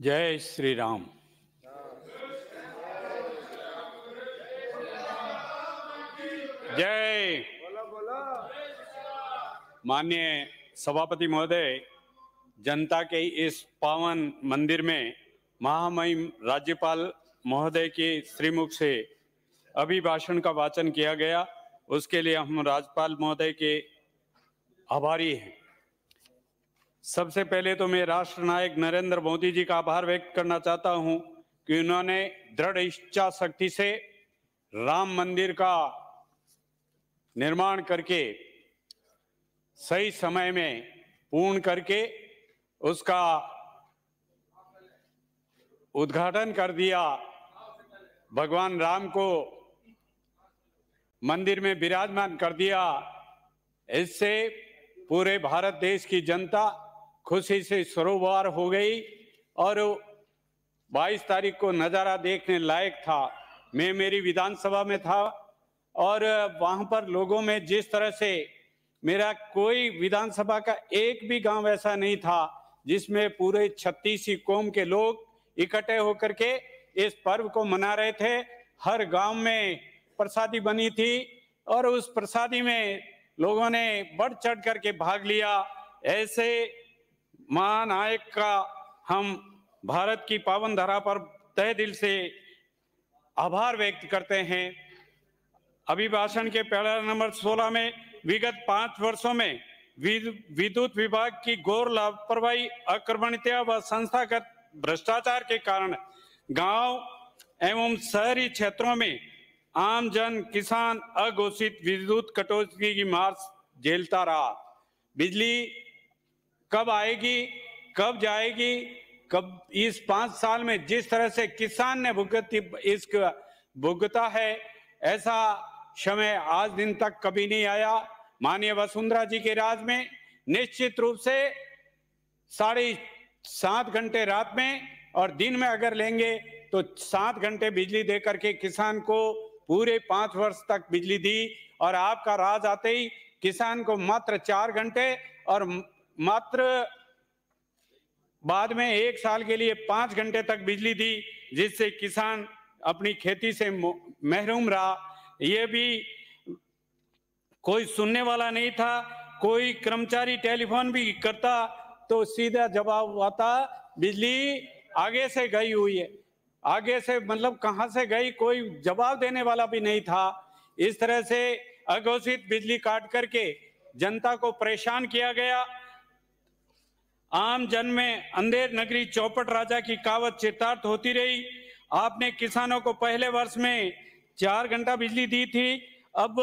जय श्री राम। जय। माननीय सभापति महोदय, जनता के इस पावन मंदिर में महामहिम राज्यपाल महोदय के श्रीमुख से अभिभाषण का वाचन किया गया, उसके लिए हम राज्यपाल महोदय के आभारी हैं। सबसे पहले तो मैं राष्ट्र नायक नरेंद्र मोदी जी का आभार व्यक्त करना चाहता हूं कि उन्होंने दृढ़ इच्छा शक्ति से राम मंदिर का निर्माण करके सही समय में पूर्ण करके उसका उद्घाटन कर दिया। भगवान राम को मंदिर में विराजमान कर दिया। इससे पूरे भारत देश की जनता खुशी से सरोवर हो गई और 22 तारीख को नज़ारा देखने लायक था। मैं मेरी विधानसभा में था और वहां पर लोगों में जिस तरह से, मेरा कोई विधानसभा का एक भी गांव ऐसा नहीं था जिसमें पूरे 36 कौम के लोग इकट्ठे होकर के इस पर्व को मना रहे थे। हर गांव में प्रसादी बनी थी और उस प्रसादी में लोगों ने बढ़ चढ़ करके भाग लिया। ऐसे महानायक का हम भारत की पावन धरा पर तहे दिल से आभार व्यक्त करते हैं। अभिभाषण के पैरा नंबर 16 में विगत 5 वर्षों में विद्युत विभाग की घोर लापरवाही, अकर्मण्यता व संस्थागत भ्रष्टाचार के कारण गांव एवं शहरी क्षेत्रों में आम जन किसान अघोषित विद्युत कटौती की मार झेलता रहा। बिजली कब आएगी, कब जाएगी, कब, इस 5 साल में जिस तरह से किसान ने भुगता है, ऐसा समय आज दिन तक कभी नहीं आया। माननीय वसुंधरा जी के राज में निश्चित रूप से 7.5 घंटे रात में और दिन में अगर लेंगे तो 7 घंटे बिजली दे करके किसान को पूरे 5 वर्ष तक बिजली दी। और आपका राज आते ही किसान को मात्र 4 घंटे और मात्र बाद में 1 साल के लिए 5 घंटे तक बिजली दी, जिससे किसान अपनी खेती से महरूम रहा। ये भी कोई सुनने वाला नहीं था। कोई कर्मचारी टेलीफोन भी करता तो सीधा जवाब आता, बिजली आगे से गई हुई है। आगे से मतलब कहां से गई, कोई जवाब देने वाला भी नहीं था। इस तरह से अघोषित बिजली काट करके जनता को परेशान किया गया। आम जन में अंधेर नगरी चौपट राजा की कहावत चितार्थ होती रही। आपने किसानों को पहले वर्ष में 4 घंटा बिजली दी थी, अब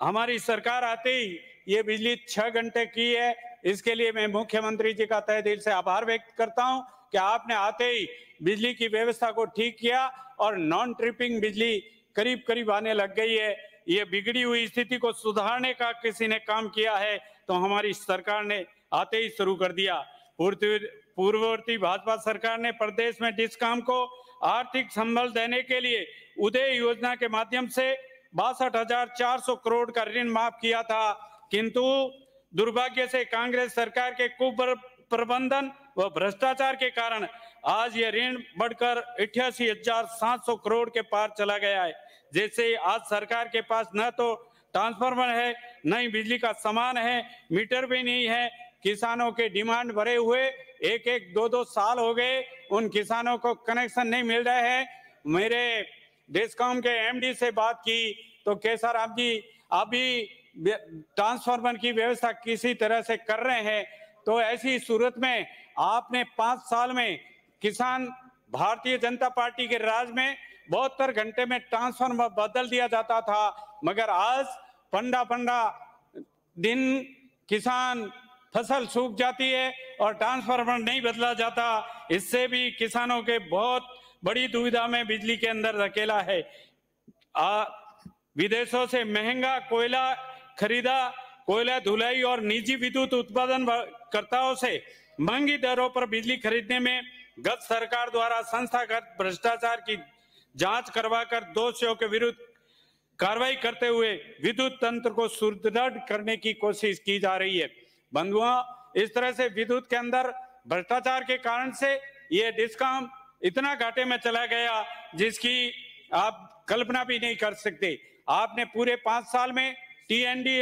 हमारी सरकार आते ही ये बिजली 6 घंटे की है। इसके लिए मैं मुख्यमंत्री जी का तहे दिल से आभार व्यक्त करता हूं कि आपने आते ही बिजली की व्यवस्था को ठीक किया और नॉन ट्रिपिंग बिजली करीब करीब आने लग गई है। ये बिगड़ी हुई स्थिति को सुधारने का किसी ने काम किया है तो हमारी सरकार ने आते ही शुरू कर दिया। पूर्ववर्ती भाजपा सरकार ने प्रदेश में डिस्कॉम को आर्थिक संबल देने के लिए उदय योजना के माध्यम से 62,400 करोड़ का ऋण माफ किया था, किंतु दुर्भाग्य से कांग्रेस सरकार के कुप्रबंधन व भ्रष्टाचार के कारण आज ये ऋण बढ़कर 88,700 करोड़ के पार चला गया है। जैसे आज सरकार के पास न तो ट्रांसफार्मर है, न ही बिजली का सामान है, मीटर भी नहीं है। किसानों के डिमांड भरे हुए 1-1, 2-2 साल हो गए, उन किसानों को कनेक्शन नहीं मिल रहे हैं। मेरे डिस्कॉम के एमडी से बात की तो केसाराम जी अभी ट्रांसफार्मर की व्यवस्था किसी तरह से कर रहे हैं। तो ऐसी सूरत में आपने 5 साल में किसान, भारतीय जनता पार्टी के राज में 72 घंटे में ट्रांसफार्मर बदल दिया जाता था, मगर आज पंडा दिन किसान फसल सूख जाती है और ट्रांसफार्मर नहीं बदला जाता। इससे भी किसानों के बहुत बड़ी दुविधा में बिजली के अंदर धकेला है। विदेशों से महंगा कोयला खरीदा, कोयला धुलाई और निजी विद्युत उत्पादन कर्ताओं से महंगी दरों पर बिजली खरीदने में गत सरकार द्वारा संस्थागत भ्रष्टाचार की जांच करवाकर दोषियों के विरुद्ध कार्रवाई करते हुए विद्युत तंत्र को सुदृढ़ करने की कोशिश की जा रही है। बंधुओं, इस तरह से विद्युत के अंदर भ्रष्टाचार के कारण से ये डिस्कॉम इतना घाटे में चला गया जिसकी आप कल्पना भी नहीं कर सकते। आपने पूरे 5 साल में टीएनडी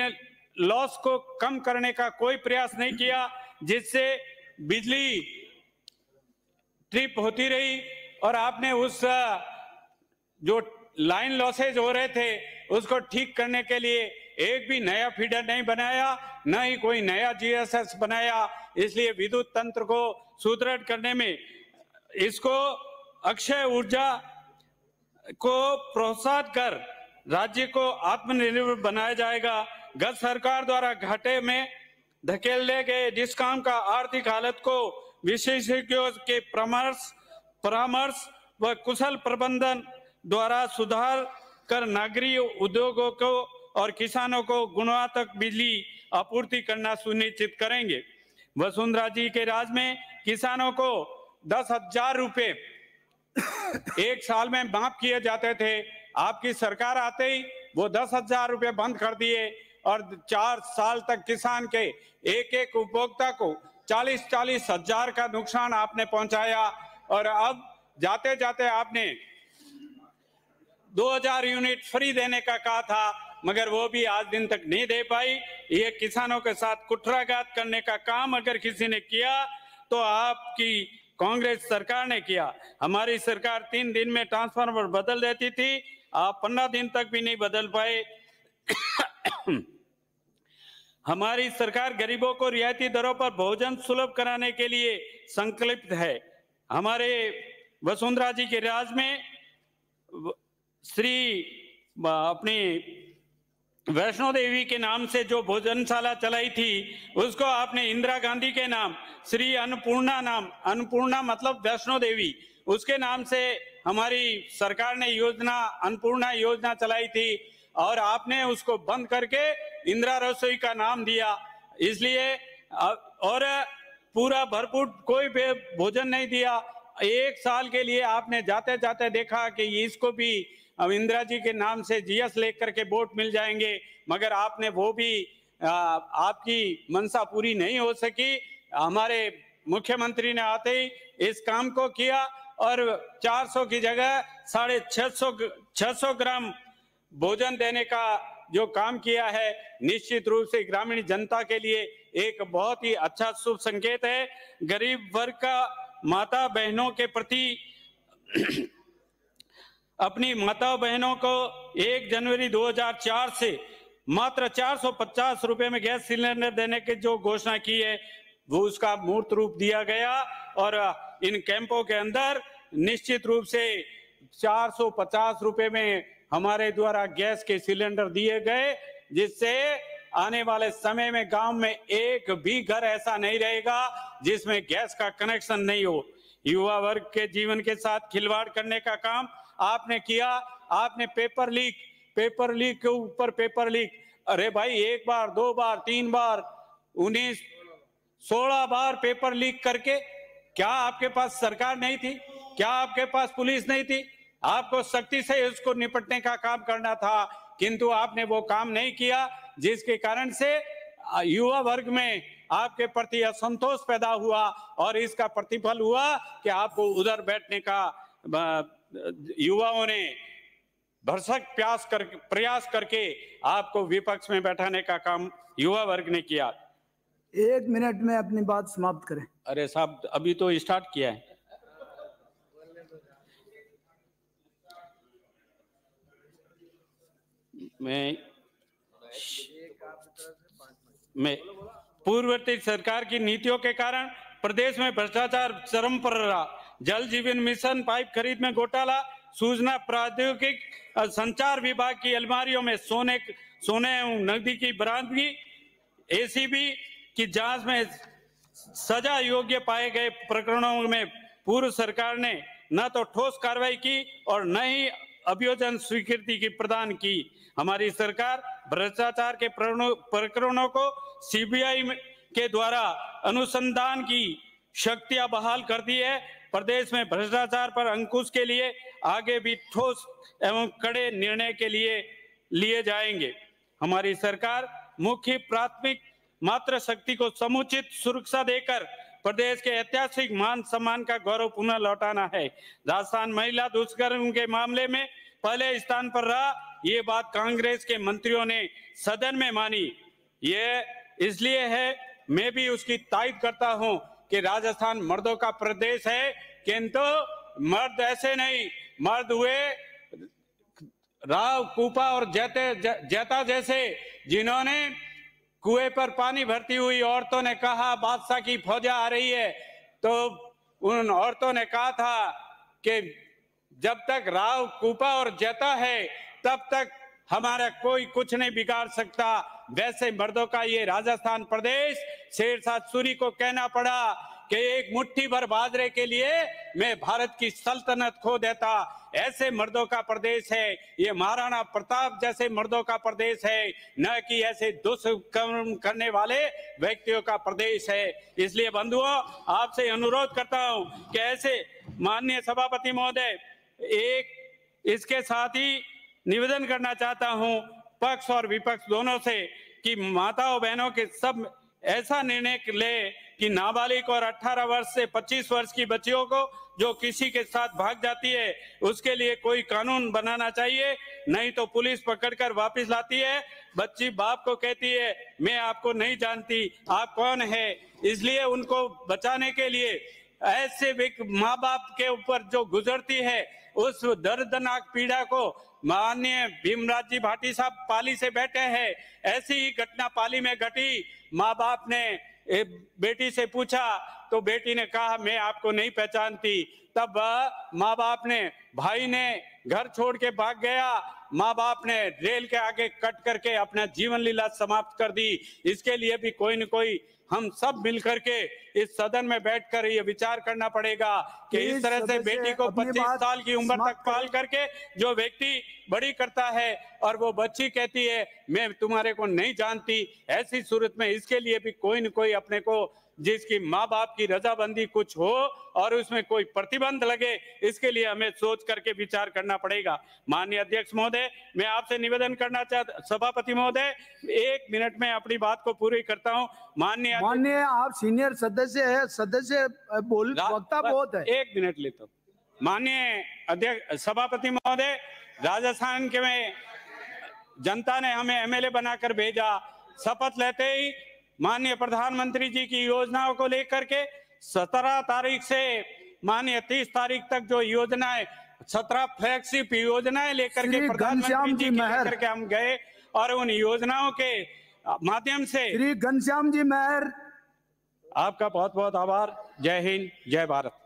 लॉस को कम करने का कोई प्रयास नहीं किया, जिससे बिजली ट्रिप होती रही और आपने उस जो लाइन लॉसेज हो रहे थे उसको ठीक करने के लिए एक भी नया फीडर नहीं बनाया, न ही कोई नया जीएसएस बनाया। इसलिए विद्युत तंत्र को सुदृढ़ करने में इसको अक्षय ऊर्जा को प्रोत्साहित कर राज्य को आत्मनिर्भर बनाया जाएगा। गत सरकार द्वारा घाटे में धकेले गए डिस्कॉम का आर्थिक हालत को विशेषज्ञों के परामर्श व कुशल प्रबंधन द्वारा सुधार कर नागरिक उद्योगों को और किसानों को गुणवत्ता बिजली आपूर्ति करना सुनिश्चित करेंगे। वसुंधरा जी के राज में किसानों को 10,000 रुपए एक साल में माफ किए जाते थे। आपकी सरकार आते ही वो 10,000 रुपए बंद कर दिए और 4 साल तक किसान के एक उपभोक्ता को 40-40 हजार का नुकसान आपने पहुंचाया। और अब जाते जाते आपने 2000 यूनिट फ्री देने का कहा था, मगर वो भी आज दिन तक नहीं दे पाई। ये किसानों के साथ कुठाराघात करने का काम अगर किसी ने किया तो आपकी कांग्रेस सरकार ने किया। हमारी सरकार 3 दिन में ट्रांसफार्मर बदल देती थी, आप 15 दिन तक भी नहीं बदल पाए। हमारी सरकार गरीबों को रियायती दरों पर भोजन सुलभ कराने के लिए संकल्पित है। हमारे वसुंधरा जी के राज में श्री अपनी वैष्णो देवी के नाम से जो भोजनशाला चलाई थी उसको आपने इंदिरा गांधी के नाम श्री अन्नपूर्णा मतलब वैष्णो देवी, उसके नाम से हमारी सरकार ने योजना अन्नपूर्णा योजना चलाई थी और आपने उसको बंद करके इंदिरा रसोई का नाम दिया। इसलिए और पूरा भरपूर कोई भोजन नहीं दिया। 1 साल के लिए आपने जाते जाते देखा कि इसको भी अब इंदिरा जी के नाम से जीएस लेकर के वोट मिल जाएंगे, मगर आपने वो भी आपकी मंशा पूरी नहीं हो सकी। हमारे मुख्यमंत्री ने आते ही इस काम को किया और 400 की जगह 650 ग्राम भोजन देने का जो काम किया है, निश्चित रूप से ग्रामीण जनता के लिए एक बहुत ही अच्छा शुभ संकेत है। गरीब वर्ग का माता बहनों के प्रति अपनी माता बहनों को 1 जनवरी 2004 से मात्र 450 रुपए में गैस सिलेंडर देने की जो घोषणा की है वो उसका मूर्त रूप दिया गया और इन कैंपों के अंदर निश्चित रूप से 450 रुपए में हमारे द्वारा गैस के सिलेंडर दिए गए, जिससे आने वाले समय में गांव में एक भी घर ऐसा नहीं रहेगा जिसमें गैस का कनेक्शन नहीं हो। युवा वर्ग के जीवन के साथ खिलवाड़ करने का काम आपने किया। आपने पेपर लीक के ऊपर पेपर लीक, अरे भाई 1 बार 2 बार 3 बार 19 16 बार पेपर लीक करके क्या आपके पास सरकार नहीं थी? क्या आपके पास पुलिस नहीं थी? आपको सख्ती से उसको निपटने का काम करना था, किंतु आपने वो काम नहीं किया, जिसके कारण से युवा वर्ग में आपके प्रति असंतोष पैदा हुआ और इसका प्रतिफल हुआ कि आपको उधर बैठने का युवाओं ने भरसक प्रयास करके आपको विपक्ष में बैठाने का काम युवा वर्ग ने किया। 1 मिनट में अपनी बात समाप्त करें। अरे साहब अभी तो स्टार्ट किया है। मैं पूर्ववर्ती सरकार की नीतियों के कारण प्रदेश में भ्रष्टाचार चरम पर रहा। जल जीवन मिशन पाइप खरीद में घोटाला, सूचना प्रौद्योगिक संचार विभाग की अलमारियों में सोने नकदी की बरामदगी, एसीबी की जांच में सजा योग्य पाए गए प्रकरणों में पूर्व सरकार ने न तो ठोस कार्रवाई की और न ही अभियोजन स्वीकृति की प्रदान की। हमारी सरकार भ्रष्टाचार के प्रकरणों को सीबीआई के द्वारा अनुसंधान की शक्तियां बहाल कर दी है। प्रदेश में भ्रष्टाचार पर अंकुश के लिए आगे भी ठोस एवं कड़े निर्णय के लिए लिए जाएंगे। हमारी सरकार मुख्य प्राथमिक मातृ शक्ति को समुचित सुरक्षा देकर प्रदेश के ऐतिहासिक मान सम्मान का गौरव पुनः लौटाना है। राजस्थान महिला दुष्कर्म के मामले में पहले स्थान पर रहा, ये बात कांग्रेस के मंत्रियों ने सदन में मानी। ये इसलिए है, मैं भी उसकी तारीफ करता हूं कि राजस्थान मर्दों का प्रदेश है, किंतु मर्द ऐसे नहीं, मर्द हुए राव, कूपा और जैता जैसे, जिन्होंने कुएं पर पानी भरती हुई औरतों ने कहा बादशाह की फौजा आ रही है, तो उन औरतों ने कहा था कि जब तक राव, कूपा और जैता है तब तक हमारा कोई कुछ नहीं बिगाड़ सकता। वैसे मर्दों का ये राजस्थान प्रदेश शेरशाह सूरी को कहना पड़ा कि एक मुट्ठी भर बाजरे के लिए मैं भारत की सल्तनत खो देता। ऐसे मर्दों का प्रदेश है ये, महाराणा प्रताप जैसे मर्दों का प्रदेश है, न कि ऐसे दुष्कर्म करने वाले व्यक्तियों का प्रदेश है। इसलिए बंधुओं, आपसे अनुरोध करता हूं कि ऐसे माननीय सभापति महोदय, एक इसके साथ ही निवेदन करना चाहता हूं पक्ष और विपक्ष दोनों से कि माताओं बहनों के सब ऐसा निर्णय ले कि नाबालिग और 18 वर्ष से 25 वर्ष की बच्चियों को जो किसी के साथ भाग जाती है उसके लिए कोई कानून बनाना चाहिए, नहीं तो पुलिस पकड़कर वापस लाती है। बच्ची बाप को कहती है मैं आपको नहीं जानती, आप कौन है। इसलिए उनको बचाने के लिए ऐसे माँ बाप के ऊपर जो गुजरती है उस दर्दनाक पीड़ा को माननीय भीमराज जी भाटी साहब पाली से बैठे हैं। ऐसी ही घटना पाली में घटी। माँ बाप ने बेटी से पूछा तो बेटी ने कहा मैं आपको नहीं पहचानती। तब माँ बाप ने, भाई ने घर छोड़ के भाग गया। माँ बाप ने रेल के आगे कट करके अपना जीवन लीला समाप्त कर दी। इसके लिए भी कोई न कोई हम सब मिलकर के इस सदन में बैठकर ये विचार करना पड़ेगा कि इस तरह से बेटी को 25 साल की उम्र तक पाल करके जो व्यक्ति बड़ी करता है और वो बच्ची कहती है मैं तुम्हारे को नहीं जानती, ऐसी सूरत में इसके लिए भी कोई न कोई अपने को, जिसकी माँ बाप की रजाबंदी कुछ हो और उसमें कोई प्रतिबंध लगे, इसके लिए हमें सोच करके विचार करना पड़ेगा। माननीय अध्यक्ष महोदय, मैं आपसे निवेदन करना चाहता, सभापति महोदय 1 मिनट में अपनी बात को पूरी करता हूं। माननीय आप सीनियर सदस्य है, सदस्य वक्ता बहुत है। 1 मिनट लेता हूं। माननीय अध्यक्ष सभापति महोदय, राजस्थान के में जनता ने हमें एमएलए बनाकर भेजा। शपथ लेते ही माननीय प्रधानमंत्री जी की योजनाओं को लेकर के 17 तारीख से माननीय 30 तारीख तक जो योजनाएं, 17 फ्लैगशिप योजनाएं लेकर के प्रधानमंत्री जी की लेकर के हम गए और उन योजनाओं के माध्यम से श्री घनश्याम जी महर, आपका बहुत बहुत आभार। जय हिंद, जय भारत।